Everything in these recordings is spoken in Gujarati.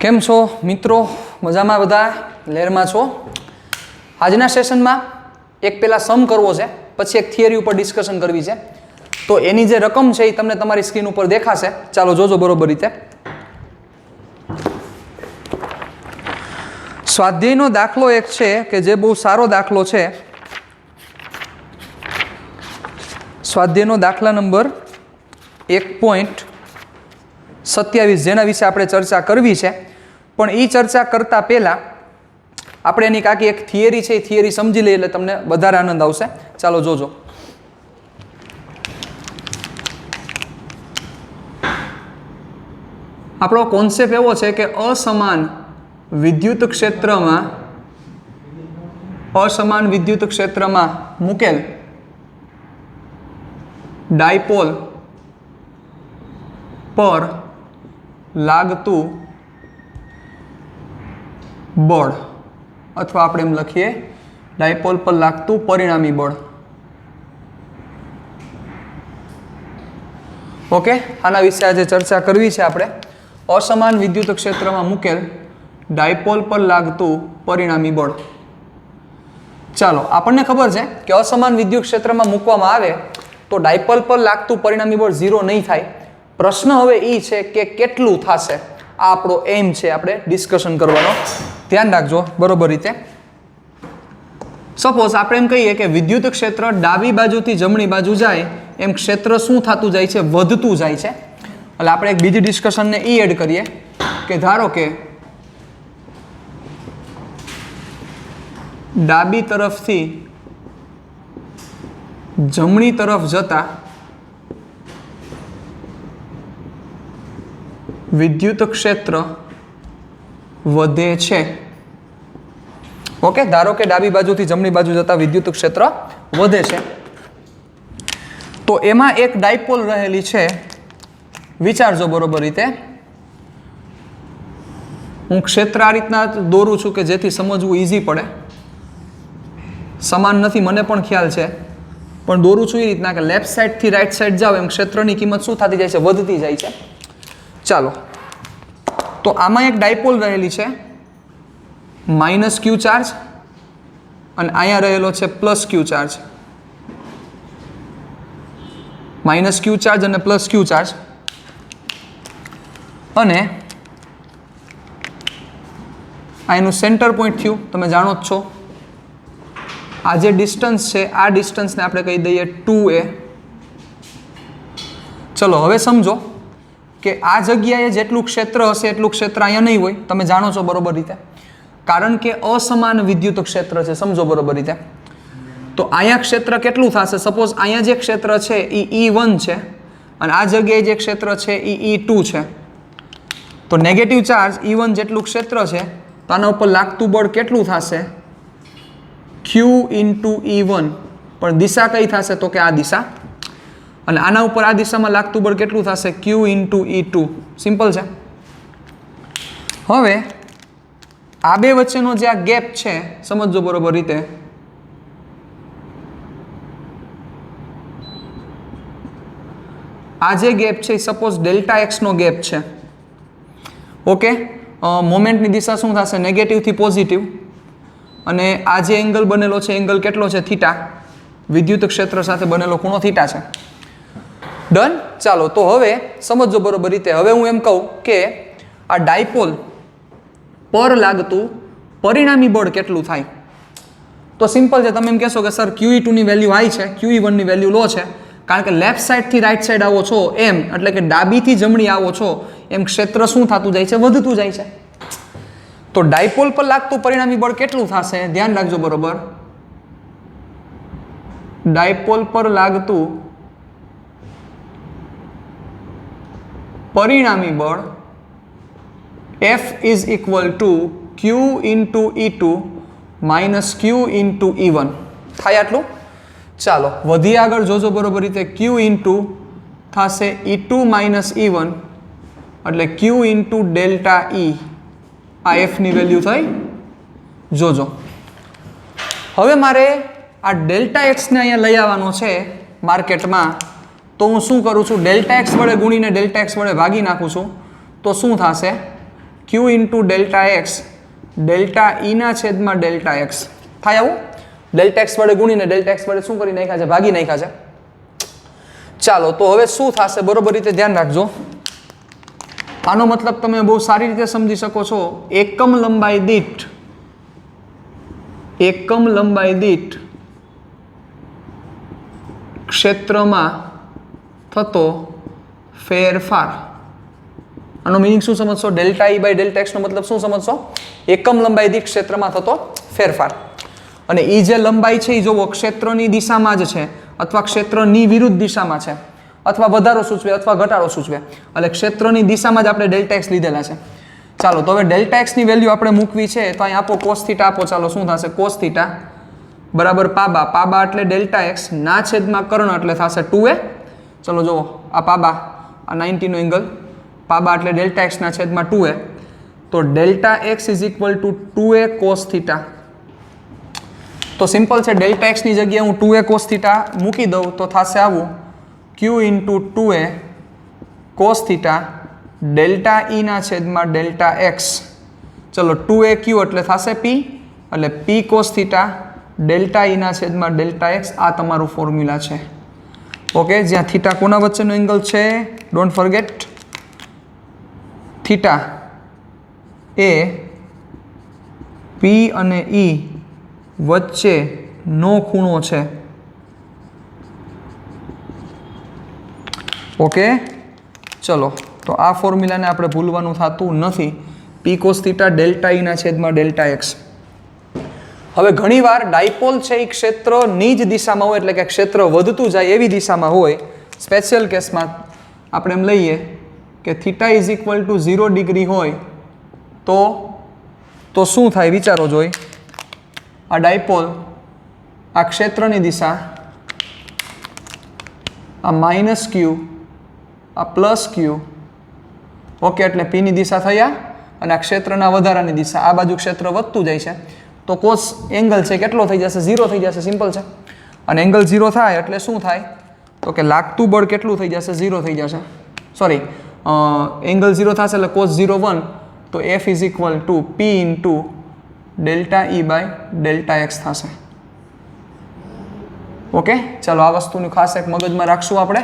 કેમ છો મિત્રો? મજામાં બધા? લહેરમાં છો? આજના સેશનમાં એક પહેલા સમ કરવો છે, પછી એક થિયરી ઉપર ડિસ્કશન કરવી છે. તો એની જે રકમ છે એ તમને તમારી સ્ક્રીન ઉપર દેખાશે. ચાલો જોજો બરોબર રીતે. સ્વાધ્યાયનો દાખલો એક છે કે જે બહુ સારો દાખલો છે. સ્વાધ્યાયનો દાખલા નંબર 1.27 જેના વિશે આપણે ચર્ચા કરવી છે. પણ એ ચર્ચા કરતા પહેલા આપણે એની કાકી એક થિયરી છે, એ થિયરી સમજી લઈએ એટલે તમને વધારે આનંદ આવશે. ચાલો જોજો. આપણો કોન્સેપ્ટ એવો છે કે અસમાન વિદ્યુત ક્ષેત્રમાં મૂકેલ ડાયપોલ પર લાગતું બળ, અથવા આપણે એમ લખીએ ડાયપોલ પર લાગતું પરિણામી બળ. ઓકે, આના વિશે આજે ચર્ચા કરવી છે આપણે. અસમાન વિદ્યુત ક્ષેત્રમાં મૂકેલ ડાયપોલ પર લાગતું પરિણામી બળ. ચાલો, આપણને ખબર છે કે અસમાન વિદ્યુત ક્ષેત્રમાં મૂકવામાં આવે તો ડાયપોલ પર લાગતું પરિણામી બળ 0 નહીં થાય. પ્રશ્ન હવે એ છે કે કેટલું થશે. આ આપણો એમ છે, આપણે ડિસ્કશન કરવાનો. ધ્યાન રાખજો બરોબર રીતે. સપોઝ આપણે એમ કહીએ કે વિદ્યુત ક્ષેત્ર ડાબી બાજુથી જમણી બાજુ જાય એમ ક્ષેત્ર શું થતું જાય છે? વધતું જાય છે. એટલે આપણે એક બીજી ડિસ્કશનને એ એડ કરીએ કે ધારો કે ડાબી તરફથી જમણી તરફ જતા વિદ્યુત ક્ષેત્ર વધે છે. ઓકે, ધારો કે ડાબી બાજુથી જમણી બાજુ જતા વિદ્યુત ક્ષેત્ર વધે છે. તો એમાં એક ડાયપોલ રહેલી છે. વિચારજો બરોબર રીતે. હું ક્ષેત્ર આ રીતના દોરું છું કે જેથી સમજવું ઈઝી પડે. સમાન નથી મને પણ ખ્યાલ છે, પણ દોરું છું એ રીતના કે લેફ્ટ સાઈડથી રાઈટ સાઈડ જાઓ એમ ક્ષેત્રની કિંમત શું થતી જાય છે? વધતી જાય છે. ચાલો, તો આમાં એક ડાયપોલ રહેલી છે માઇનસ ક્યુ ચાર્જ, અને અહીંયા રહેલો છે પ્લસ ક્યુ ચાર્જ. માઇનસ ક્યુ ચાર્જ અને પ્લસ ક્યુ ચાર્જ. અને આ એનું સેન્ટર પોઈન્ટ થયું, તમે જાણો જ છો. આ જે ડિસ્ટન્સ છે, આ ડિસ્ટન્સને આપણે કહી દઈએ 2a. ચલો હવે સમજો કે આ જગ્યાએ જેટલું ક્ષેત્ર હશે એટલું ક્ષેત્ર અહીંયા નહીં હોય. તમે જાણો છો બરોબર રીતે, કારણ કે અસમાન વિદ્યુત ક્ષેત્ર છે. સમજો બરોબર રીતે. તો અહીંયા ક્ષેત્ર કેટલું થશે? સપોઝ અહીંયા જે ક્ષેત્ર છે એ E1 છે, અને આ જગ્યાએ જે ક્ષેત્ર છે એ E2 છે. તો નેગેટિવ ચાર્જ E1 જેટલું ક્ષેત્ર છે, તો આના ઉપર લાગતું બળ કેટલું થશે? Q into E1. પણ દિશા કઈ થશે? તો કે આ દિશા. અને આના ઉપર આ દિશામાં લાગતું બળ કેટલું થશે? Q into E2. સિમ્પલ છે. હવે આ બે વચ્ચેનો જે આ ગેપ છે, સમજો બરોબર રીતે. આ જે ગેપ છે સપોઝ ડેલ્ટા એક્સ નો ગેપ છે. ઓકે, મોમેન્ટની દિશા શું થશે? નેગેટિવથી પોઝિટિવ. અને આ જે એંગલ બનેલો છે, એંગલ કેટલો છે? થીટા. વિદ્યુત ક્ષેત્ર સાથે બનેલો ખૂણો થીટા છે. ડન. ચાલો, તો હવે સમજો બરોબર રીતે. હવે હું એમ કહું કે આ ડાયપોલ પર લાગતું પરિણામી બળ કેટલું થાય? તો સિમ્પલ છે. તમે એમ કહેશો કે સર QE2 ની વેલ્યુ હાઈ છે, QE1 ની વેલ્યુ લો છે. કારણ કે લેફ્ટ સાઈડથી રાઈટ સાઈડ આવો છો એમ, એટલે કે ડાબીથી જમણી આવો છો એમ ક્ષેત્ર શું થતું જાય છે? વધતું જાય છે. તો ડાયપોલ પર લાગતું પરિણામી બળ કેટલું થશે? ધ્યાન રાખજો બરોબર. ડાયપોલ પર લાગતું પરિણામી બળ F is equal two Q into E2 minus Q into E1 થાય. આટલું. ચાલો વધી આગળ જોજો બરોબર રીતે. Q ઇન્ટુ થશે E2 માઇનસ E1, એટલે Q ઇન્ટુ ડેલ્ટા E. આ F ની વેલ્યુ થઈ. જોજો હવે મારે આ ડેલ્ટા એક્સને અહીંયા લઈ આવવાનો છે માર્કેટમાં. તો હું શું કરું છું? ડેલ્ટા એક્સ વડે ગુણીને ડેલ્ટા એક્સ વડે ભાગી નાખું છું. તો શું થશે? Q into delta X delta ઈના છેદમાં ડેલ્ટા એક્સ થાય આવું. ડેલ્ટા એક્સ વડે ગુણીને ડેલ્ટા એક્સ વડે શું કરી નાખ્યા છે? ભાગી નાખ્યા છે. ચાલો તો હવે શું થશે બરોબર રીતે ધ્યાન રાખજો. આનો મતલબ તમે બહુ સારી રીતે સમજી શકો છો. એકમ લંબાઈ દીઠ ક્ષેત્રમાં થતો ફેરફાર. આનો મિનિંગ શું સમજશો? Delta E by delta X નો મતલબ શું સમજશો? એકમ લંબાઈ દીઠ ક્ષેત્રમાં થતો ફેરફાર. અને એ જે લંબાઈ છે એ જોવો ક્ષેત્રની દિશામાં જ છે અથવા ક્ષેત્રની વિરુદ્ધ દિશામાં છે અથવા વધારો સૂચવે અથવા ઘટાડો સૂચવે. એટલે ક્ષેત્રની દિશામાં જ આપણે ડેલ્ટા એક્સ લીધેલા છે. ચાલો તો હવે ડેલ્ટા એક્સની વેલ્યુ આપણે મૂકવી છે તો અહીં આપો કોસ થીટા આપો. ચાલો શું થશે? કોસ થીટા બરાબર પાબા. પાબા એટલે ડેલ્ટા એક્સ ના છેદમાં કર્ણ એટલે થશે 2a. ચલો જુઓ આ પાબા આ 90 નો એંગલ. પાબા એટલે ડેલ્ટા એક્સ ના છેદમાં 2a. તો delta x is equal two 2a cos theta. તો સિમ્પલ છે. ડેલ્ટા એક્સની જગ્યાએ હું 2a કોસ થીટા મૂકી દઉં તો થશે આવું Q into 2a cos theta delta ઈના છેદમાં ડેલ્ટા એક્સ. ચલો 2a ક્યુ એટલે થશે p એટલે p કોસ થીટા ડેલ્ટા ઈના છેદમાં ડેલ્ટા એક્સ. આ તમારું ફોર્મ્યુલા છે. ઓકે, જ્યાં થીટા કોના વચ્ચેનો એંગલ છે? Don't forget theta A p અને e વચ્ચેનો ખૂણો છે. ઓકે ચલો તો આ ફોર્મ્યુલાને આપણે ભૂલવાનું થતું નથી. p cos થીટા ડેલ્ટા ઈના છેદમાં ડેલ્ટા એક્સ. હવે ઘણીવાર ડાયપોલ છે એ ક્ષેત્રની જ દિશામાં હોય એટલે કે ક્ષેત્ર વધતું જાય એવી દિશામાં હોય. સ્પેશિયલ કેસમાં આપણે એમ લઈએ કે theta is equal two 0 degree હોય તો શું થાય વિચારો જોઈ. આ ડાયપોલ આ ક્ષેત્રની દિશા આ માઇનસ ક્યુ આ પ્લસ ક્યુ. ઓકે એટલે પીની દિશા થયા અને આ ક્ષેત્રના વધારાની દિશા આ બાજુ ક્ષેત્ર વધતું જાય છે તો કોસ એંગલ છે કેટલો થઈ જશે? 0 થઈ જશે. સિમ્પલ છે. અને એંગલ 0 થાય એટલે શું થાય? તો કે લાગતું બળ કેટલું થઈ જશે? 0 થઈ જશે. સોરી એંગલ 0 થશે એટલે કોસ 0 1 તો f is equal to p into delta E by delta x થશે. ઓકે ચાલો આ વસ્તુનું ખાસ એક મગજમાં રાખશું આપણે.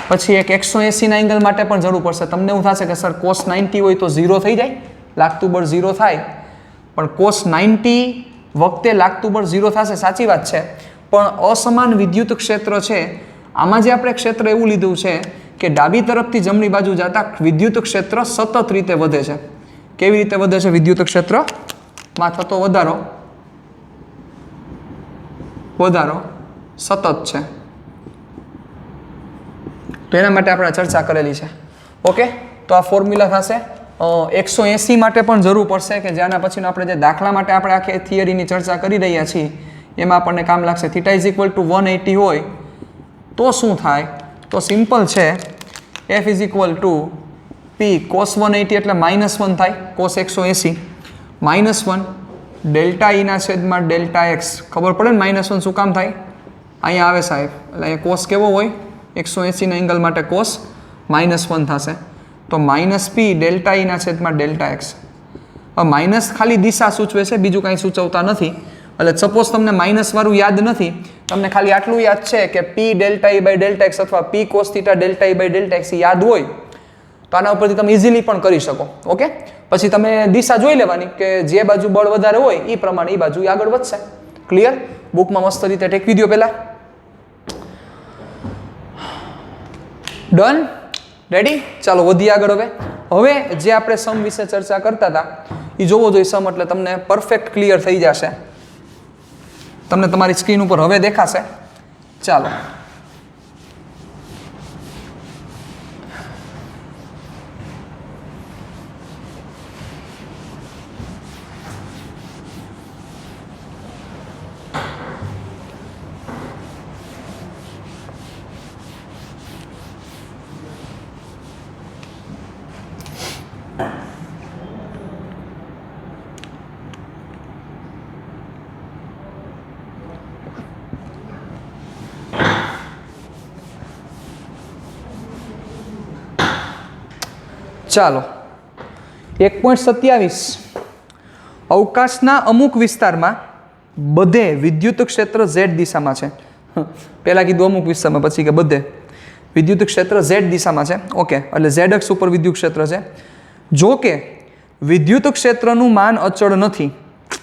પછી એક 180ના એંગલ માટે પણ જરૂર પડશે. તમને એવું થશે કે સર કોસ 90 હોય તો 0 થઈ જાય, લાગતું બળ 0 થાય. પણ કોસ 90 વખતે લાગતું બળ 0 થશે, સાચી વાત છે. પણ અસમાન વિદ્યુત ક્ષેત્ર છે આમાં જે આપણે ક્ષેત્ર એવું લીધું છે કે ડાબી તરફથી જમણી બાજુ જતા વિદ્યુત ક્ષેત્ર સતત રીતે વધે છે. કેવી રીતે વધે છે? વિદ્યુત ક્ષેત્રમાં થતો વધારો સતત છે. તો એના માટે આપણે ચર્ચા કરેલી છે. ઓકે તો આ ફોર્મ્યુલા થશે. 180 માટે પણ જરૂર પડશે કે જેના પછીનો આપણે જે દાખલા માટે આપણે આખી થિયરીની ચર્ચા કરી રહ્યા છીએ એમાં આપણને કામ લાગશે. થીટા ઇઝ ઇક્વલ ટુ 180 હોય તો શું થાય? તો સિમ્પલ છે. f is equal to p cos 180 એટલે -1 થાય. cos 180 -1 ડેલ્ટા ઈના છેદમાં ડેલ્ટા એક્સ. ખબર પડે ને -1 શું કામ થાય? અહીંયા આવે સાહેબ એટલે અહીંયા કોસ કેવો હોય? 180ના એંગલ માટે કોસ -1 થશે. તો -p ડેલ્ટા ઈના છેદમાં ડેલ્ટા એક્સ. હવે માઇનસ ખાલી દિશા સૂચવે છે, બીજું કાંઈ સૂચવતા નથી. એટલે સપોઝ તમને માઇનસ વાળું યાદ નથી, તમને ખાલી આટલું યાદ છે કે p delta E by delta x અથવા p cos theta delta E by delta x યાદ હોય તો આના ઉપરથી તમે ઇઝીલી પણ કરી શકો. ઓકે પછી તમે દિશા જોઈ લેવાની કે જે બાજુ બળ વધારે હોય એ પ્રમાણે એ બાજુ આગળ વધશે. ક્લિયર? બુકમાં મસ્ત રીતે ટેકવી દો પહેલા. ડન? રેડી? ચાલો વધીએ આગળ. હવે જે આપણે સમ વિશે ચર્ચા કરતા હતા એ જોવો જોઈએ. સમ એટલે તમને પરફેક્ટ ક્લિયર થઈ જશે. તમને તમારી સ્ક્રીન ઉપર હવે દેખાશે. ચાલો ચાલો 1.27 અવકાશના અમુક વિસ્તારમાં બધે વિદ્યુત ક્ષેત્ર ઝેડ દિશામાં છે. પહેલાં કીધું અમુક વિસ્તારમાં, પછી કે બધે વિદ્યુત ક્ષેત્ર ઝેડ દિશામાં છે. ઓકે, એટલે ઝેડ અક્ષ ઉપર વિદ્યુત ક્ષેત્ર છે. જો કે વિદ્યુત ક્ષેત્રનું માન અચળ નથી,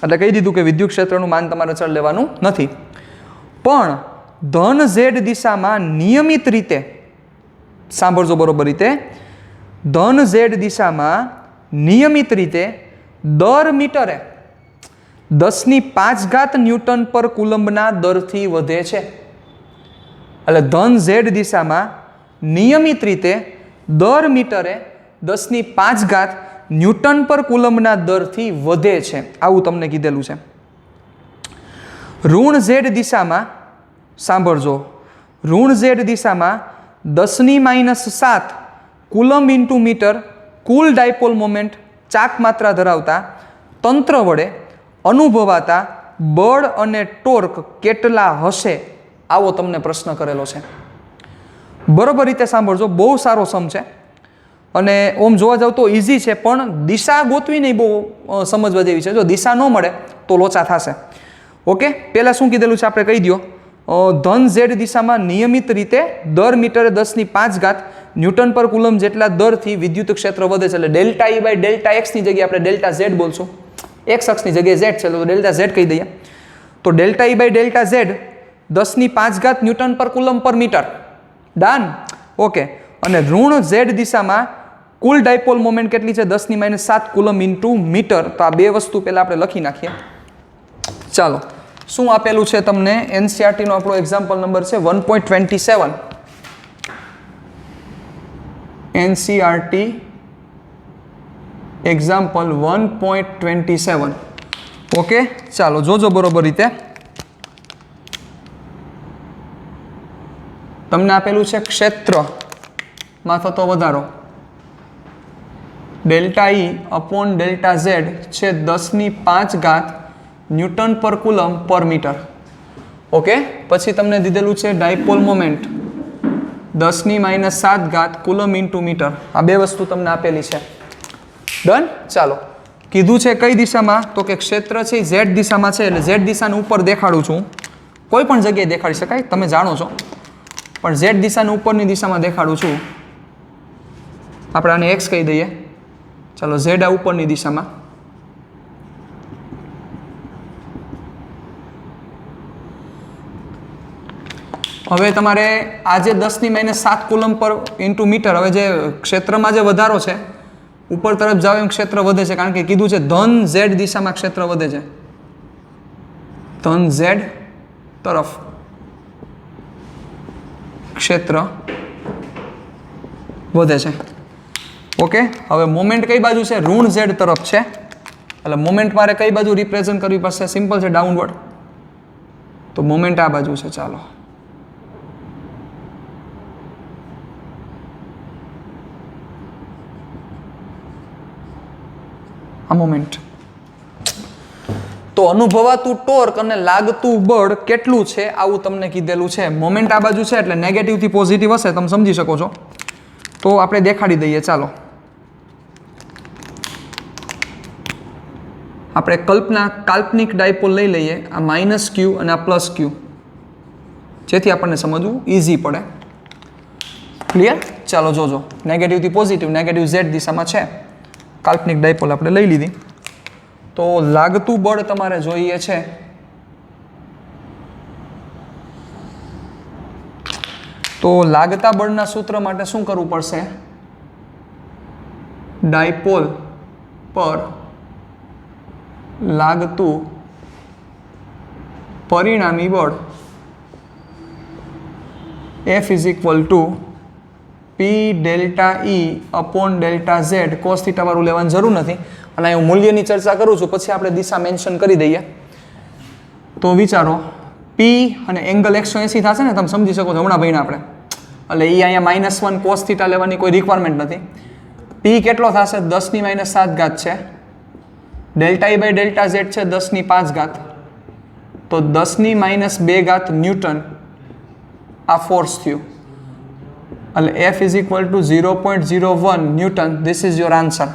એટલે કહી દીધું કે વિદ્યુત ક્ષેત્રનું માન તમારે અચળ લેવાનું નથી, પણ ધન ઝેડ દિશામાં નિયમિત રીતે, સાંભળજો બરોબર રીતે, ધન ઝેડ દિશામાં નિયમિત રીતે દર મીટરે 10⁵ ન્યૂટન પર કુલંબના દરથી વધે છે. એટલે ધન ઝેડ દિશામાં નિયમિત રીતે દર મીટરે 10⁵ ન્યૂટન પર કુલંબના દરથી વધે છે, આવું તમને કીધેલું છે. ઋણ ઝેડ દિશામાં, સાંભળજો, ઋણ ઝેડ દિશામાં 10⁻⁷ કુલંબ ઇન્ટુ મીટર કુલ ડાયપોલ મોમેન્ટ ચાક માત્રા ધરાવતા તંત્ર વડે અનુભવાતા બળ અને ટોર્ક કેટલા હશે, આવો તમને પ્રશ્ન કરેલો છે. બરોબર રીતે સાંભળજો, બહુ સારો સમ છે અને ઓમ જોવા જાવ તો ઇઝી છે, પણ દિશા ગોતવી નહીં બહુ સમજવા જેવી છે. જો દિશા ન મળે તો લોચા થશે. ઓકે, પહેલાં શું કીધેલું છે આપણે કહી દો. ધન ઝેડ દિશામાં નિયમિત રીતે દર મીટરે 10⁵ ન્યૂટન પર કુલમ જેટલા દરથી વિદ્યુત ક્ષેત્ર વધે છે. એટલે ડેલ્ટા ઈ બાય ડેલ્ટા એક્સની જગ્યાએ આપણે ડેલ્ટા ઝેડ બોલશું. એક્સ અક્ષની જગ્યાએ ઝેડ છે તો ડેલ્ટા ઝેડ કહી દઈએ. તો delta E by delta Z 10⁵ newton per coulomb per metre. Done. Okay, અને ઋણ ઝેડ દિશામાં કુલ ડાયપોલ મોમેન્ટ કેટલી છે? 10⁻⁷ કુલમ ઇન્ટુ મીટર. તો આ બે વસ્તુ પહેલાં આપણે લખી નાખીએ. ચાલો, શું આપેલું છે તમને? એનસીઆરટીનો આપણો એક્ઝામ્પલ નંબર છે 1.27. NCERT example 1.27. ઓકે, ચાલો જોજો બરોબર રીતે. તમને આપેલું છે ક્ષેત્રમાં થતો વધારો delta E upon delta Z છે 10⁵ newton per coulomb per metre. Okay, પછી તમને દીધેલું છે dipole moment 10⁻⁷ coulomb into metre. આ બે વસ્તુ તમને આપેલી છે. ડન. ચાલો, કીધું છે કઈ દિશામાં? તો કે ક્ષેત્ર છે એ ઝેડ દિશામાં છે, એટલે ઝેડ દિશાને ઉપર દેખાડું છું. કોઈ પણ જગ્યાએ દેખાડી શકાય, તમે જાણો છો, પણ ઝેડ દિશાને ઉપરની દિશામાં દેખાડું છું. આપણે આને એક્સ કહી દઈએ. ચાલો, ઝેડ આ ઉપરની દિશામાં. હવે તમારે આ જે 10⁻⁷ કુલમ પર ઇન્ટુ મીટર, હવે જે ક્ષેત્રમાં જે વધારો છે ઉપર તરફ જાવ એમ ક્ષેત્ર વધે છે, કારણ કે કીધું છે ધન ઝેડ દિશામાં ક્ષેત્ર વધે છે. ધન ઝેડ તરફ ક્ષેત્ર વધે છે. ઓકે, હવે મોમેન્ટ કઈ બાજુ છે? ઋણ ઝેડ તરફ છે, એટલે મોમેન્ટ મારે કઈ બાજુ રિપ્રેઝન્ટ કરવી પડશે? સિમ્પલ છે, ડાઉનવર્ડ. તો મોમેન્ટ આ બાજુ છે. ચાલો, આ મોમેન્ટ. તો અનુભવાતું ટોર્ક અને લાગતું બળ કેટલું છે આવું તમને કીધેલું છે. મોમેન્ટ આ બાજુ છે એટલે નેગેટિવથી પોઝિટિવ હશે, તમે સમજી શકો છો. તો આપણે દેખાડી દઈએ. ચાલો, આપણે કાલ્પનિક ડાયપોલ લઈ લઈએ. આ -q અને આ +q, જેથી આપણને સમજવું ઇઝી પડે. ક્લિયર? ચાલો જોજો, નેગેટિવથી પોઝિટિવ, નેગેટિવ ઝેડ દિશામાં છે. કાલ્પનિક ડાયપોલ આપણે લઈ લીધી. તો લાગતું બળ તમારે જોઈએ છે તો લાગતા બળના સૂત્ર માટે શું કરવું પડશે? ડાયપોલ પર લાગતું પરિણામી બળ F = P delta E upon delta Z. Cos theta વાળું લેવાની જરૂર નથી, અને હું મૂલ્યની ચર્ચા કરું છું, પછી આપણે દિશા મેન્શન કરી દઈએ. તો વિચારો, P અને એંગલ 180 થશે ને, તમે સમજી શકો છો, હમણાં ભાઈને આપણે, એટલે એ અહીંયા -1 કોસ થીટા લેવાની કોઈ રિક્વાયરમેન્ટ નથી. P કેટલો થશે? 10⁻⁷ છે. Delta E by delta Z છે 10⁵. તો 10⁻² ન્યૂટન આ ફોર્સ થયું. એટલે F = 0.01 newton. This is your answer.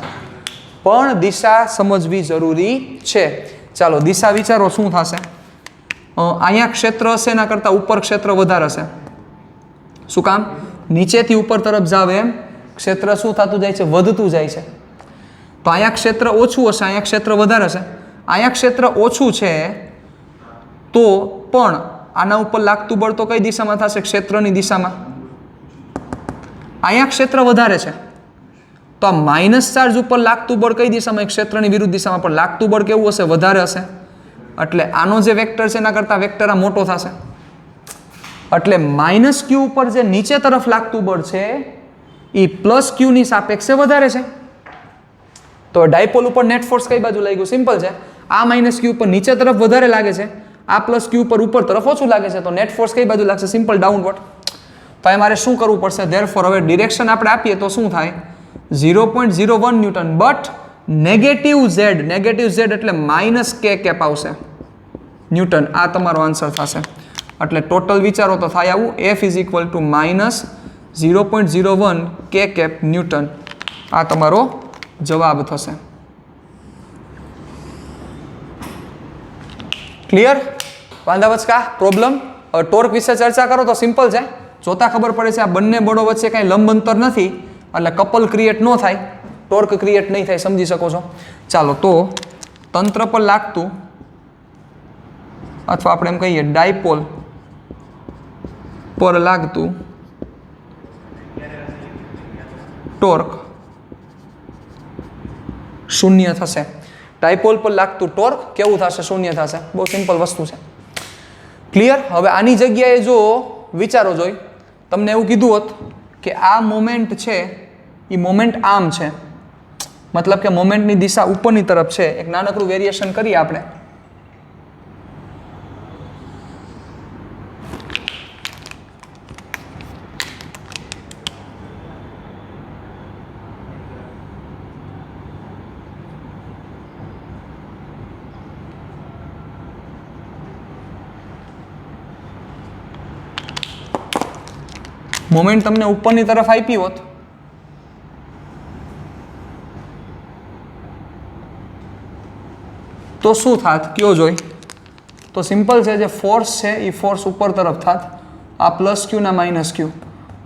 પણ દિશા સમજવી જરૂરી છે. ચાલો દિશા વિચારો શું થશે. અહીંયા ક્ષેત્ર હશે એના કરતાં ઉપર ક્ષેત્ર વધારે હશે. શું કામ? નીચેથી ઉપર તરફ જાવ એમ ક્ષેત્ર શું થતું જાય છે? વધતું જાય છે. તો અહીંયા ક્ષેત્ર ઓછું હશે, અહીંયા ક્ષેત્ર વધારે હશે. અહીંયા ક્ષેત્ર ઓછું છે તો પણ આના ઉપર લાગતું બળ તો કઈ દિશામાં થશે? ક્ષેત્રની દિશામાં. અહીંયા ક્ષેત્ર વધારે છે તો આ માઇનસ ચાર્જ ઉપર લાગતું બળ કઈ દિશામાં? ક્ષેત્રની વિરુદ્ધ દિશામાં. પણ લાગતું બળ કેવું હશે? વધારે હશે. એટલે આનો જે વેક્ટર છે એના કરતાં વેક્ટર આ મોટો થશે. એટલે માઇનસ ક્યુ ઉપર જે નીચે તરફ લાગતું બળ છે એ પ્લસ ક્યુની સાપેક્ષે વધારે છે. તો ડાયપોલ ઉપર નેટ ફોર્સ કઈ બાજુ લાગ્યું? સિમ્પલ છે. આ માઇનસ ક્યુ ઉપર નીચે તરફ વધારે લાગે છે, આ પ્લસ ક્યુ ઉપર તરફ ઓછું લાગે છે. તો નેટ ફોર્સ કઈ બાજુ લાગશે? Simple downward. તો એ મારે શું કરવું પડશે? ધેરફોર હવે ડિરેક્શન આપણે આપીએ તો શું થાય? 0.01 ન્યૂટન. બટ નેગેટિવ ઝેડ એટલે માઇનસ કે કેપ આવશે ન્યૂટન. આ તમારો આન્સર થશે. એટલે ટોટલ વિચારો તો થાય આવું, F is equal to minus 0.01 k cap newton. આ તમારો જવાબ થશે. ક્લિયર? વાંધા વચકા પ્રોબ્લેમ? હવે ટોર્ક વિશે ચર્ચા કરો તો સિમ્પલ છે. જોતા ખબર પડે છે આ બંને બળો વચ્ચે કાંઈ લંબ અંતર નથી એટલે કપલ ક્રિએટ ન થાય, ટોર્ક ક્રિએટ નહીં થાય. સમજી શકો છો? ચાલો તો તંત્ર પર લાગતું અથવા આપણે એમ કહીએ ડાયપોલ પર લાગતું ટોર્ક શૂન્ય થશે. ડાયપોલ પર લાગતું ટોર્ક કેવું થશે? શૂન્ય થશે. બહુ સિમ્પલ વસ્તુ છે. ક્લિયર? હવે આની જગ્યાએ જો વિચારો જોઈ તમને એવું કીધું હોત કે આ મોમેન્ટ છે એ મોમેન્ટ આમ છે, મતલબ કે મોમેન્ટની દિશા ઉપરની તરફ છે. એક નાનકડું વેરિએશન કરીએ આપણે. મોમેન્ટ તમને ઉપરની તરફ આપી હોત તો શું થાત? કયો જોઈ. તો સિમ્પલ છે, જે ફોર્સ છે એ ફોર્સ ઉપર તરફ થાત. આ પ્લસ ક્યુ ના માઇનસ ક્યુ.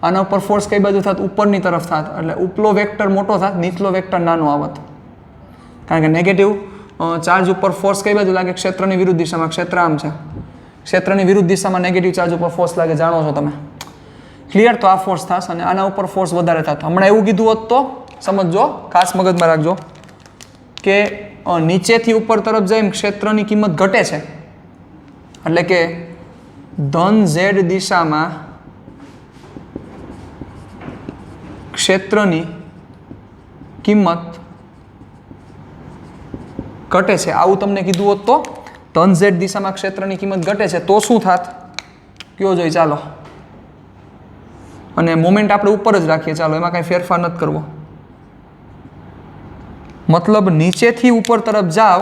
આના ઉપર ફોર્સ કઈ બાજુ થાત? ઉપરની તરફ થાત. એટલે ઉપલો વેક્ટર મોટો થાત, નીચલો વેક્ટર નાનો આવત. કારણ કે નેગેટિવ ચાર્જ ઉપર ફોર્સ કઈ બાજુ લાગે? ક્ષેત્રની વિરુદ્ધ દિશામાં. ક્ષેત્ર આમ છે, ક્ષેત્રની વિરુદ્ધ દિશામાં નેગેટિવ ચાર્જ ઉપર ફોર્સ લાગે, જાણો છો તમે. ક્લિયર? તો આ ફોર્સ થશે અને આના ઉપર ફોર્સ વધારે થાત. હમણાં એવું કીધું હોત તો સમજો, ખાસ મગજમાં રાખજો કે નીચેથી ઉપર તરફ જઈને ક્ષેત્રની કિંમત ઘટે છે. એટલે કે ધન ઝેડ દિશામાં ક્ષેત્રની કિંમત ઘટે છે. આવું તમને કીધું હોત તો ધન ઝેડ દિશામાં ક્ષેત્રની કિંમત ઘટે છે તો શું થાત? કયો જોઈ. ચાલો. અને મોમેન્ટ આપણે ઉપર જ રાખીએ. ચાલો, એમાં કાંઈ ફેરફાર નથી કરવો. મતલબ નીચેથી ઉપર તરફ જાવ,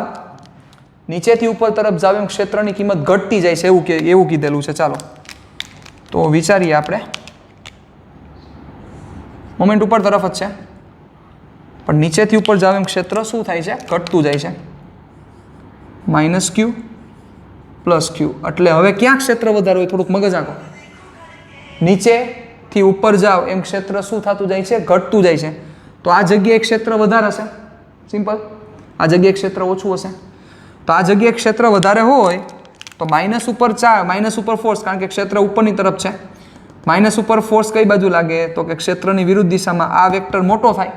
નીચેથી ઉપર તરફ જાવ એમ ક્ષેત્રની કિંમત ઘટતી જાય છે એવું કીધેલું છે. ચાલો તો વિચારીએ આપણે. મોમેન્ટ ઉપર તરફ જ છે પણ નીચેથી ઉપર જાવ એમ ક્ષેત્ર શું થાય છે? ઘટતું જાય છે. માઇનસ ક્યુ પ્લસ ક્યુ. એટલે હવે ક્યાં ક્ષેત્ર વધારે હોય? થોડુંક મગજ આંકો. નીચેથી ઉપર જાવ એમ ક્ષેત્ર શું થતું જાય છે? ઘટતું જાય છે. તો આ જગ્યાએ ક્ષેત્ર વધારે હશે. સિમ્પલ. આ જગ્યાએ ક્ષેત્ર ઓછું હશે. તો આ જગ્યાએ ક્ષેત્ર વધારે હોય તો માઇનસ ઉપર ફોર્સ, કારણ કે ક્ષેત્ર ઉપરની તરફ છે. માઇનસ ઉપર ફોર્સ કઈ બાજુ લાગે? તો કે ક્ષેત્રની વિરુદ્ધ દિશામાં. આ વેક્ટર મોટો થાય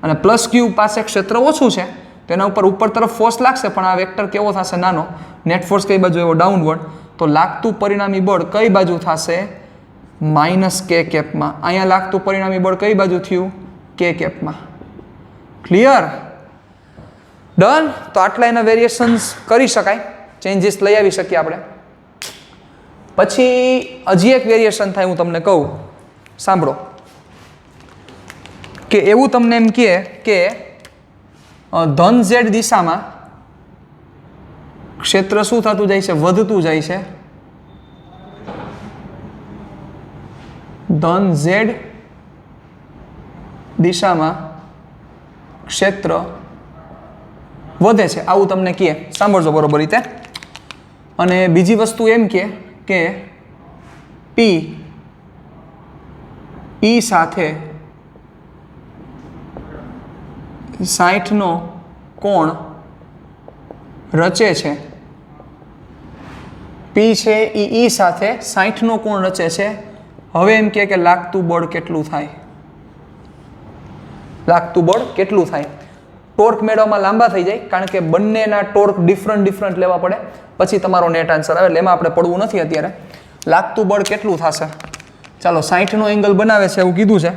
અને પ્લસ ક્યુ પાસે ક્ષેત્ર ઓછું છે તો એના ઉપર તરફ ફોર્સ લાગશે પણ આ વેક્ટર કેવો થશે? નાનો. નેટ ફોર્સ કઈ બાજુ? એવો ડાઉનવર્ડ. તો લાગતું પરિણામી બળ કઈ બાજુ થશે? માઇનસ કે કેપમાં. અહીંયા લાગતું પરિણામી બળ કઈ બાજુ થયું? કે કેપમાં. ક્લિયર? ડન? તો આટલા એના વેરિએશન્સ કરી શકાય, ચેન્જીસ લઈ આવી શકીએ આપણે. પછી હજી એક વેરિએશન થાય, હું તમને કહું, સાંભળો. કે એવું તમને એમ કહે કે ધન ઝેડ દિશામાં ક્ષેત્ર શું થતું જાય છે? વધતું જાય છે. ધન ઝેડ દિશામાં ક્ષેત્ર વધે છે આવું તમને કહે, સાંભળજો બરોબર રીતે. અને બીજી વસ્તુ એમ કે પી ઈ સાથે 60નો કોણ રચે છે. પી છે એ ઈ સાથે 60નો કોણ રચે છે. હવે એમ કે લાગતું બળ કેટલું થાય, લાગતું બળ કેટલું થાય. ટોર્ક મેળવવામાં લાંબા થઈ જાય કારણ કે બંનેના ટોર્ક ડિફરન્ટ લેવા પડે, પછી તમારો નેટ આન્સર આવે. એટલે એમાં આપણે પડવું નથી અત્યારે. લાગતું બળ કેટલું થશે, ચાલો 60નો એંગલ બનાવે છે એવું કીધું છે,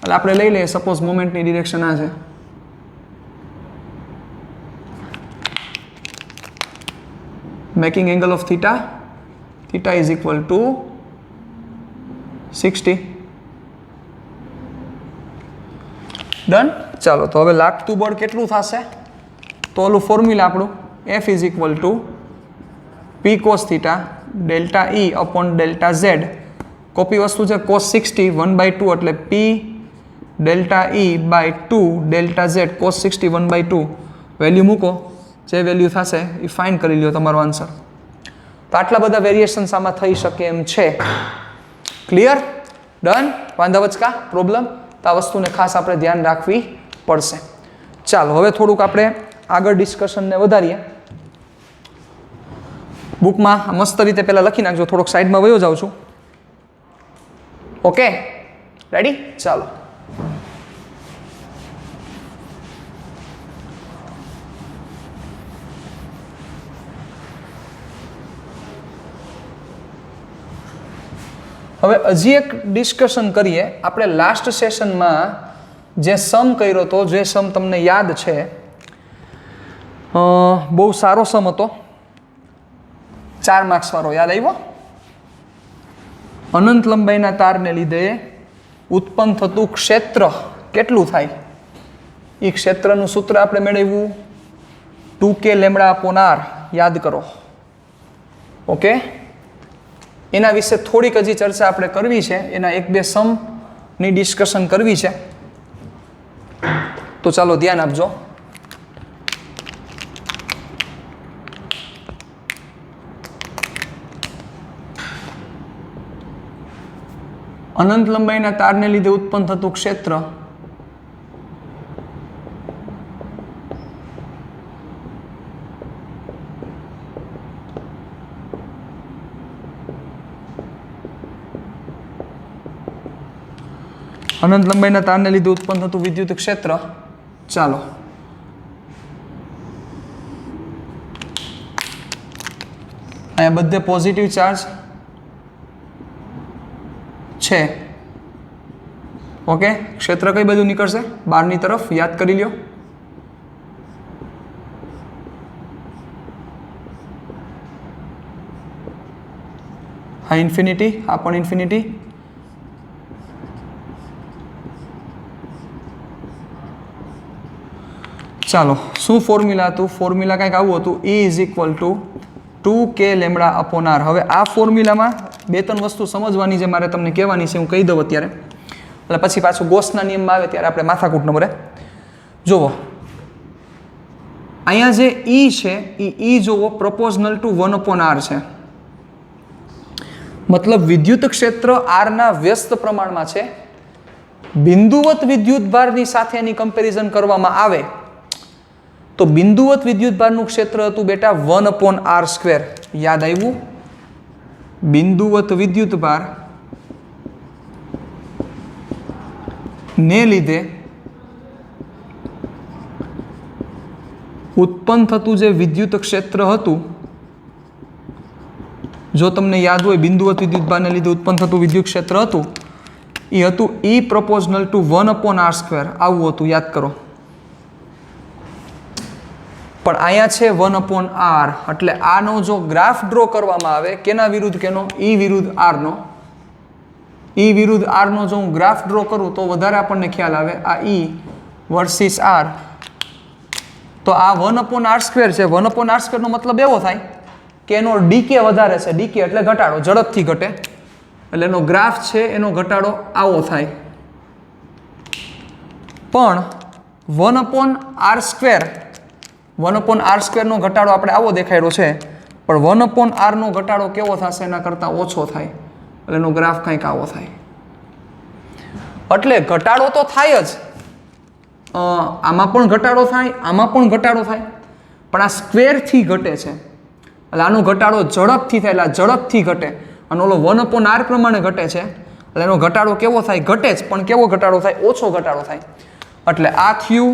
એટલે આપણે લઈ લઈએ સપોઝ મોમેન્ટની ડિરેક્શન આ છે. Making angle of theta, theta is equal two 60. Done. ચાલો તો હવે લાગતું બળ કેટલું થશે, તો ઓલું ફોર્મ્યુલા આપણું F is equal to p cos theta delta E upon delta Z. Copy વસ્તુ છે કોસ 60 1/2 એટલે p delta E by 2 delta Z cos 60 1/2. Value મૂકો, જે વેલ્યુ થશે એ ફાઇન કરી લ્યો તમારો આન્સર. તો આટલા બધા વેરિએશન્સ આમાં થઈ શકે એમ છે. ક્લિયર? ડન. વાંધા વચકા પ્રોબ્લેમ? તો આ વસ્તુને ખાસ આપણે ધ્યાન રાખવી પડશે. ચાલો હવે થોડુંક આપણે આગળ ડિસ્કશનને વધારીએ. બુકમાં મસ્ત રીતે પહેલાં લખી નાખજો, થોડોક સાઈડમાં વયો જાઉં છું. Okay, ready? ચાલો. હવે હજી એક ડિસ્કશન કરીએ. આપણે લાસ્ટ સેશનમાં જે સમ કર્યો હતો, જે સમ તમને યાદ છે, બહુ સારો સમ હતો, 4 માર્ક્સ વાળો. યાદ આવ્યો? અનંત લંબાઈના તારને લીધે ઉત્પન્ન થતું ક્ષેત્ર કેટલું થાય, એ ક્ષેત્રનું સૂત્ર આપણે મેળવ્યું 2k લેમ્બડા અપોન r. યાદ કરો. ઓકે, એના વિશે થોડીક હજી ચર્ચા આપણે કરવી છે, એના 1-2 સમની ડિસ્કશન કરવી છે. તો ચાલો ધ્યાન આપજો. અનંત લંબાઈના તારને લીધે ઉત્પન્ન થતું ક્ષેત્ર અનંત લંબાઈના તારને લીધે ઉત્પન્ન થતું વિદ્યુત ક્ષેત્ર. ચાલો અહીંયા બધે પોઝિટિવ ચાર્જ છે. ઓકે, ક્ષેત્ર કઈ બાજુ નીકળશે? બહારની તરફ. યાદ કરી લ્યો. હા ઇન્ફિનિટી, આ પણ ઇન્ફિનિટી. ચાલો શું ફોર્મ્યુલા હતું? ફોર્મ્યુલા કંઈક આવું હતું, E is equal two 2k lambda upon r. હવે આ ફોર્મ્યુલામાં 2-3 વસ્તુ સમજવાની છે, મારે તમને કહેવાની છે, હું કહી દઉં અત્યારે, એટલે પછી પાછું ગોસના નિયમમાં આવે ત્યારે આપણે માથાકૂટ ન મળે. જુઓ અહીંયા જે E છે એ જુઓ પ્રપોઝનલ ટુ 1/r છે, મતલબ વિદ્યુત ક્ષેત્ર r ના વ્યસ્ત પ્રમાણમાં છે. બિંદુવત વિદ્યુતભારની સાથે એની કમ્પેરિઝન કરવામાં આવે તો બિંદુવત વિદ્યુતભારનું ક્ષેત્ર હતું બેટા 1/r². યાદ આવ્યું? બિંદુવત વિદ્યુતભાર ને લીધે ઉત્પન્ન થતું જે વિદ્યુત ક્ષેત્ર હતું, જો તમને યાદ હોય બિંદુવત વિદ્યુતભારને લીધે ઉત્પન્ન થતું વિદ્યુત ક્ષેત્ર હતું, એ હતું E proportional to 1/r². આવું હતું, યાદ કરો. પણ અહીંયા છે 1/r, એટલે આનો જો ગ્રાફ ડ્રો કરવામાં આવે, કેના વિરુદ્ધ કેનો? E વિરુદ્ધ r નો. E વિરુદ્ધ r નો જો હું ગ્રાફ ડ્રો કરું તો વધારે આપણને ખ્યાલ આવે. આ E વર્સિસ r, તો આ 1/r² છે. 1/r² નો મતલબ એવો થાય કે એનો ડીકે વધારે છે. ડીકે એટલે ઘટાડો, ઝડપથી ઘટે, એટલે એનો ગ્રાફ છે એનો ઘટાડો આવો થાય. પણ 1/r², 1/r² નો ઘટાડો આપણે આવો દેખાડ્યો છે, પણ 1/r નો ઘટાડો કેવો થશે? એના કરતાં ઓછો થાય, એટલે એનો ગ્રાફ કંઈક આવો થાય. એટલે ઘટાડો તો થાય જ, આમાં પણ ઘટાડો થાય, આમાં પણ ઘટાડો થાય, પણ આ સ્ક્વેરથી ઘટે છે, એટલે આનો ઘટાડો ઝડપથી થાય, એટલે આ ઝડપથી ઘટે, અને ઓલો 1/r પ્રમાણે ઘટે છે, એટલે એનો ઘટાડો કેવો થાય? ઘટે જ, પણ કેવો ઘટાડો થાય? ઓછો ઘટાડો થાય. એટલે આ થયું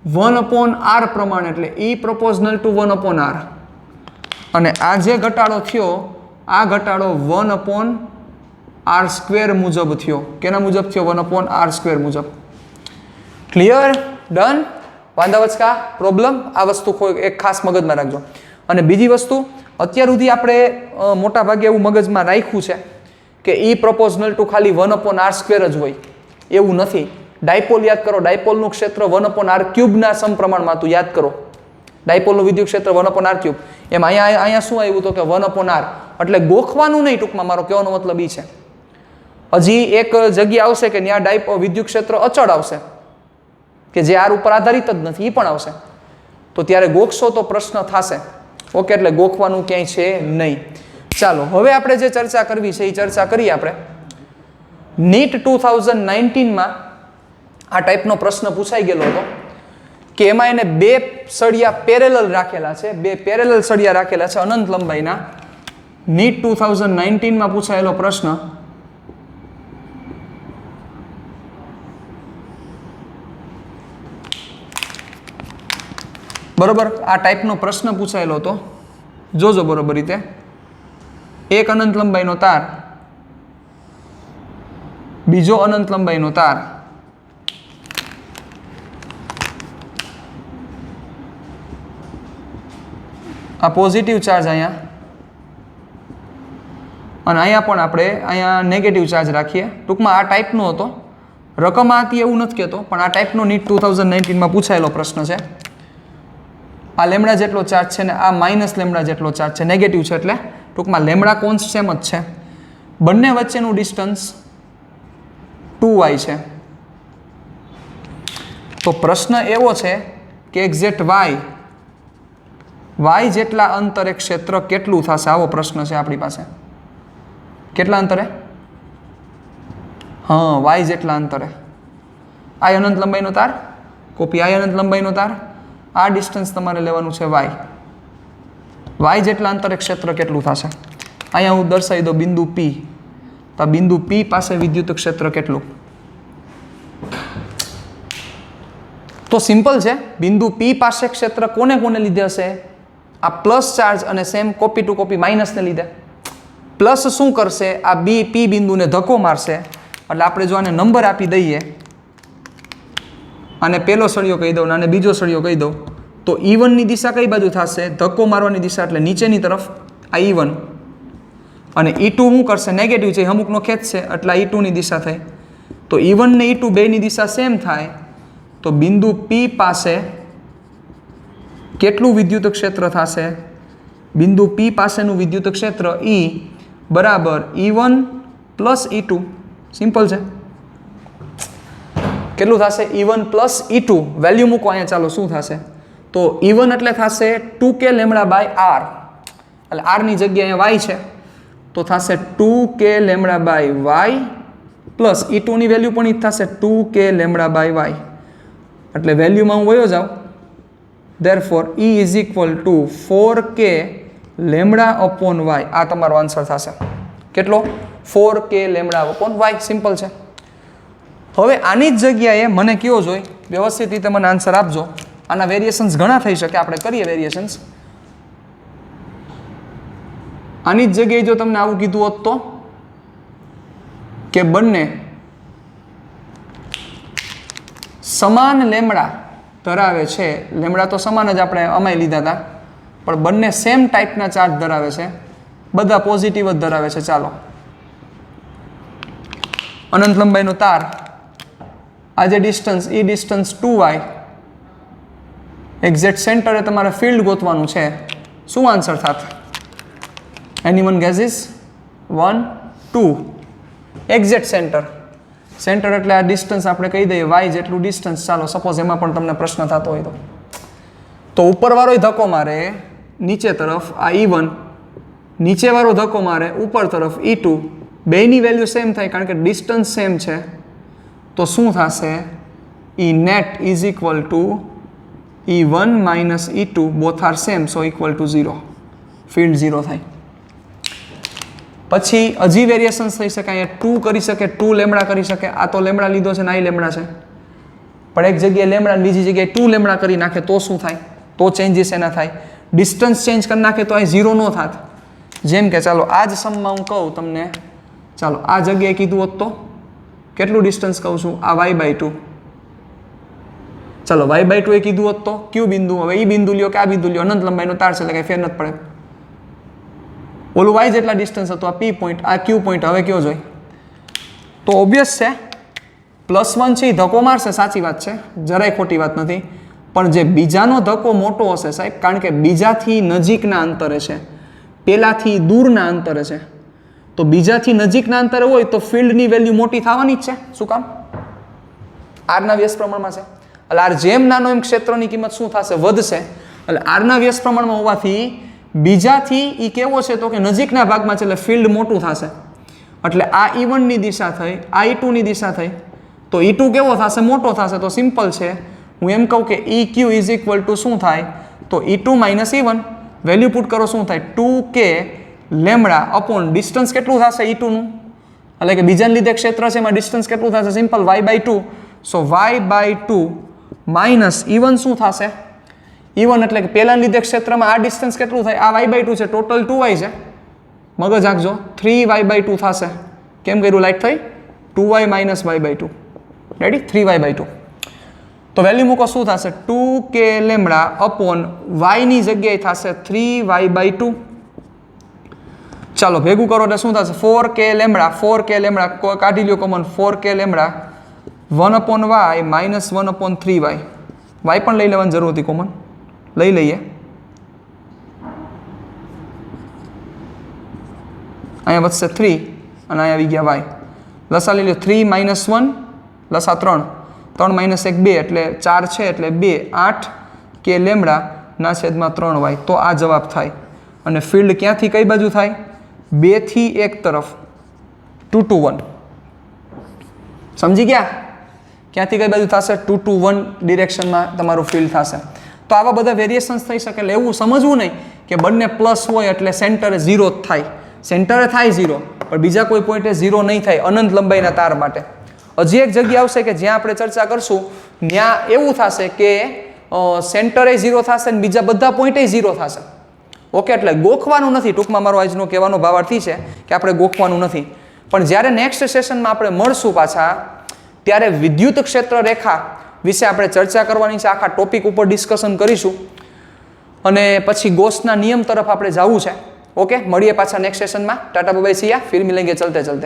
1/r પ્રમાણે, એટલે E proportional to 1/r. અને આ જે ઘટાડો થયો, આ ઘટાડો 1/r² મુજબ થયો. કેના મુજબ થયો? 1/r² મુજબ. ક્લિયર? ડન? વાંધાવચકા પ્રોબ્લેમ? આ વસ્તુ એક ખાસ મગજમાં રાખજો. અને બીજી વસ્તુ, અત્યાર સુધી આપણે મોટા ભાગે એવું મગજમાં રાખ્યું છે કે E proportional to ખાલી 1/r² જ હોય. એવું નથી. ડાયપોલ યાદ કરો, ડાયપોલનું ક્ષેત્ર 1/r³ ના સમપ્રમાણમાં હતું. યાદ કરો, ડાયપોલનું વિદ્યુત ક્ષેત્ર 1/r³. એમ અહીંયા શું આવ્યું તો કે 1/r. એટલે ગોખવાનું નહીં, ટૂંકમાં મારો કહેવાનો મતલબ એ છે. હજી એક જગ્યા આવશે કે ત્યાં વિદ્યુત ક્ષેત્ર અચળ આવશે, કે જે આર ઉપર આધારિત જ નથી, એ પણ આવશે. તો ત્યારે ગોખશો તો પ્રશ્ન થશે. ઓકે, એટલે ગોખવાનું ક્યાંય છે નહીં. ચાલો, હવે આપણે જે ચર્ચા કરવી છે એ ચર્ચા કરીએ આપણે. નીટ 2019માં આ ટાઈપનો પ્રશ્ન પૂછાઈ ગયેલો હતો કે એમાં એને બે સળિયા પેરેલલ રાખેલા છે, બે પેરેલલ સળિયા રાખેલા છે અનંત લંબાઈના. નીટ 2019માં પૂછાયેલો પ્રશ્ન. બરોબર, આ ટાઈપનો પ્રશ્ન પૂછાયેલો હતો. જોજો બરોબર રીતે. એક અનંત લંબાઈનો તાર, બીજો અનંત લંબાઈનો તાર, આ પોઝિટિવ ચાર્જ અહીંયા, અને અહીંયા પણ આપણે અહીંયા નેગેટિવ ચાર્જ રાખીએ. ટૂંકમાં આ ટાઈપનો હતો. રકમ આતી એવું નથી કહેતો, પણ આ ટાઈપનો નીટ 2019માં પૂછાયેલો પ્રશ્ન છે. આ લેમડા જેટલો ચાર્જ છે ને આ માઇનસ લેમડા જેટલો ચાર્જ છે, નેગેટિવ છે, એટલે ટૂંકમાં લેમડા કોન્સ સેમ જ છે. બંને વચ્ચેનું ડિસ્ટન્સ 2y છે. તો પ્રશ્ન એવો છે કે એક્ઝેક્ટ y જેટલા અંતરે ક્ષેત્ર કેટલું થશે? આવો પ્રશ્ન છે આપણી પાસે. કેટલા અંતરે? હા, y જેટલા અંતરે. આ અનંત લંબાઈનો તાર, કોપી આ અનંત લંબાઈનો તાર, આ ડિસ્ટન્સ તમારે લેવાનું છે y જેટલા અંતરે ક્ષેત્ર કેટલું થશે? અહીંયા હું દર્શાવી દઉં બિંદુ P. તો આ બિંદુ P પાસે વિદ્યુત ક્ષેત્ર કેટલું? તો સિમ્પલ છે. બિંદુ P પાસે ક્ષેત્ર કોને કોને લીધે હશે? આ પ્લસ ચાર્જ અને સેમ કોપી ટુ કોપી માઇનસને લીધે. પ્લસ શું કરશે? આ P બિંદુને ધક્કો મારશે. એટલે આપણે જો આને નંબર આપી દઈએ, આને પહેલો સળિયો કહી દઉં અને બીજો સળિયો કહી દઉં, તો E1 ની દિશા કઈ બાજુ થશે? ધક્કો મારવાની દિશા, એટલે નીચેની તરફ આ E1. અને E2 શું કરશે? નેગેટિવ છે, અમુકનો ખેંચશે, એટલે આ E2 ની દિશા થઈ. તો E1 ને E2 બેની દિશા સેમ થાય. તો બિંદુ P પાસે કેટલું વિદ્યુત ક્ષેત્ર થશે? બિંદુ P પાસેનું વિદ્યુત ક્ષેત્ર E બરાબર E1 પ્લસ E2. સિમ્પલ છે. કેટલું થશે? E1 plus E2. વેલ્યુ મૂકો અહીંયા, ચાલો શું થશે? તો E1 એટલે થશે 2k લેમડા બાય r, એટલે r ની જગ્યાએ y છે, તો થશે 2k lambda by y plus E2 ની વેલ્યુ પણ એ થશે 2k લેમડા બાય y. એટલે વેલ્યુમાં હું વયો જાઉં. Therefore E is equal to 4k lambda upon y. આ તમારો આન્સર થશે. કેટલો? 4k lambda upon y. Simple છે. હવે આની જ જગ્યાએ મને કયો જોઈ, વ્યવસ્થિત રીતે મને આન્સર આપજો. આના વેરિએશન્સ ઘણા થઈ શકે, આપણે કરીએ વેરિએશન્સ. આની જ જગ્યાએ જો તમને આવું કીધું હોત તો કે બંને સમાન લેમડા ધરાવે છે, લેમડા તો સમાન જ આપણે અમાય લીધા હતા, પણ બંને સેમ ટાઈપના ચાર્જ ધરાવે છે, બધા પોઝિટિવ જ ધરાવે છે. ચાલો, અનંત લંબાઈનો તાર, આ જે ડિસ્ટન્સ એ ડિસ્ટન્સ 2y, એક્ઝેક્ટ સેન્ટરે તમારે ફિલ્ડ ગોતવાનું છે. શું આન્સર થાત? Anyone gases? 1 2. Exact centre centre એટલે આ ડિસ્ટન્સ આપણે કહી દઈએ વાય જેટલું ડિસ્ટન્સ. ચાલો સપોઝ એમાં પણ તમને પ્રશ્ન થતો હોય તો ઉપરવાળો ધક્કો મારે નીચે તરફ આ E1, નીચેવાળો ધક્કો મારે ઉપર તરફ E2, બેયની વેલ્યુ સેમ થાય કારણ કે ડિસ્ટન્સ સેમ છે. તો શું થશે? E net is equal to E1 minus E2 both are same so equal to 0. Field 0 થાય. પછી હજી વેરિએશન્સ થઈ શકે. અહીંયા 2 કરી શકે, 2 લેમડા કરી શકે. આ તો લેમડા લીધો છે ને આ લેમડા છે, પણ એક જગ્યાએ લેમડા બીજી જગ્યાએ 2 લેમડા કરી નાખે તો શું થાય? તો ચેન્જીસ એના થાય. ડિસ્ટન્સ ચેન્જ કરી નાખે તો અહીં 0 નો થાત. જેમ કે ચાલો આ જ સમમાં હું કહું તમને, ચાલો આ જગ્યાએ કીધું હોત તો કેટલું ડિસ્ટન્સ કહું છું? આ y/2. ચાલો y/2 એ કીધું હોત તો ક્યુ બિંદુ, હવે એ બિંદુ લ્યો કે આ બિંદુ લ્યો, અનંત લંબાઈનો તાર છે એટલે કંઈ ફેર નથી પડે. ઓલું y જેટલા ડિસ્ટન્સ હતું આ P પોઈન્ટ, આ Q પોઈન્ટ, હવે કયો જોઈ? તો ઓબ્વિયસ છે +1 છે એ ધક્કો મારશે, સાચી વાત છે, જરાય ખોટી વાત નથી. પણ જે બીજાનો ધક્કો મોટો હશે સાહેબ, કારણ કે બીજાથી નજીકના અંતરે છે, પેલાથી દૂરના અંતરે છે. તો બીજાથી નજીકના અંતરે હોય તો ફિલ્ડની વેલ્યુ મોટી થવાની જ છે. શું કામ? આરના વ્યસ્ત પ્રમાણમાં છે એટલે આર જેમ નાનો એમ ક્ષેત્રની કિંમત શું થશે? વધશે. એટલે આરના વ્યસ્ત પ્રમાણમાં હોવાથી બીજાથી એ કેવો છે તો કે નજીકના ભાગમાં છે એટલે ફિલ્ડ મોટું થશે. એટલે આ E1 ની દિશા થઈ, આ E2 ની દિશા થઈ, તો E2 કેવો થશે? મોટો થશે. તો સિમ્પલ છે, હું એમ કહું કે EQ ઇઝ ઇક્વલ ટુ શું થાય? તો E2 minus E1, value put કરો શું થાય? 2k લેમડા અપોન ડિસ્ટન્સ કેટલું થશે E2 નું, એટલે કે બીજાને લીધે ક્ષેત્ર છે એમાં ડિસ્ટન્સ કેટલું થશે? Simple y/2. સો y/2 માઇનસ E1 શું થશે? E1 એટલે કે પહેલાને લીધે ક્ષેત્રમાં આ ડિસ્ટન્સ કેટલું થાય? આ y/2 છે, ટોટલ 2y છે, મગજ આંકજો, 3y/2 થશે. કેમ કર્યું? લાઈટ થઈ 2y minus y/2. Ready? 3y/2. તો વેલ્યુ મૂકો શું થશે? 2k લેમડા અપોન y ની જગ્યાએ થશે 3y/2. ચાલો ભેગું કરો એટલે શું થશે? 4k લેમડા કાઢી લ્યો common, 4k lambda 1/y minus 1/3y. y પણ લઈ લેવાની જરૂર હતી કોમન, લઈ લઈએ. અહીંયા વધશે 3 અને અહીંયા આવી ગયા y. લસા લઈ લો, 3 માઇનસ 1 લસા 3, 3 માઇનસ 1 2 એટલે 4 છે એટલે 2, 8k લેમડા ના છેદમાં 3y. તો આ જવાબ થાય. અને ફિલ્ડ ક્યાંથી કઈ બાજુ થાય? 2 થી 1 તરફ, 2 to 1. સમજી ગયા? ક્યાંથી કઈ બાજુ થશે? 2 to 1 ડિરેક્શનમાં તમારું ફિલ્ડ થશે. તો આવા બધા વેરિએશન્સ થઈ શકે. એટલે એવું સમજવું નહીં કે બંને પ્લસ હોય એટલે સેન્ટરે 0 જ થાય. સેન્ટરે થાય 0, પણ બીજા કોઈ પોઈન્ટે 0 નહીં થાય અનંત લંબાઈના તાર માટે. હજી એક જગ્યા આવશે કે જ્યાં આપણે ચર્ચા કરશું, ત્યાં એવું થશે કે સેન્ટરે 0 થશે અને બીજા બધા પોઈન્ટે 0 થશે. ઓકે, એટલે ગોખવાનું નથી. ટૂંકમાં મારો આજનો કહેવાનો ભાવાર્થી છે કે આપણે ગોખવાનું નથી. પણ જ્યારે નેક્સ્ટ સેશનમાં આપણે મળશું પાછા, ત્યારે વિદ્યુત ક્ષેત્ર રેખા વિશે આપણે ચર્ચા કરવાની છે. આખા ટોપિક ઉપર ડિસ્કશન કરીશું અને પછી ગોસના નિયમ તરફ આપણે જવું છે. ઓકે, મળીએ પાછા નેક્સ્ટ સેશનમાં. ટાટા બાય બાય, સિયા, ફિર મિલેંગે ચલતે ચલતે.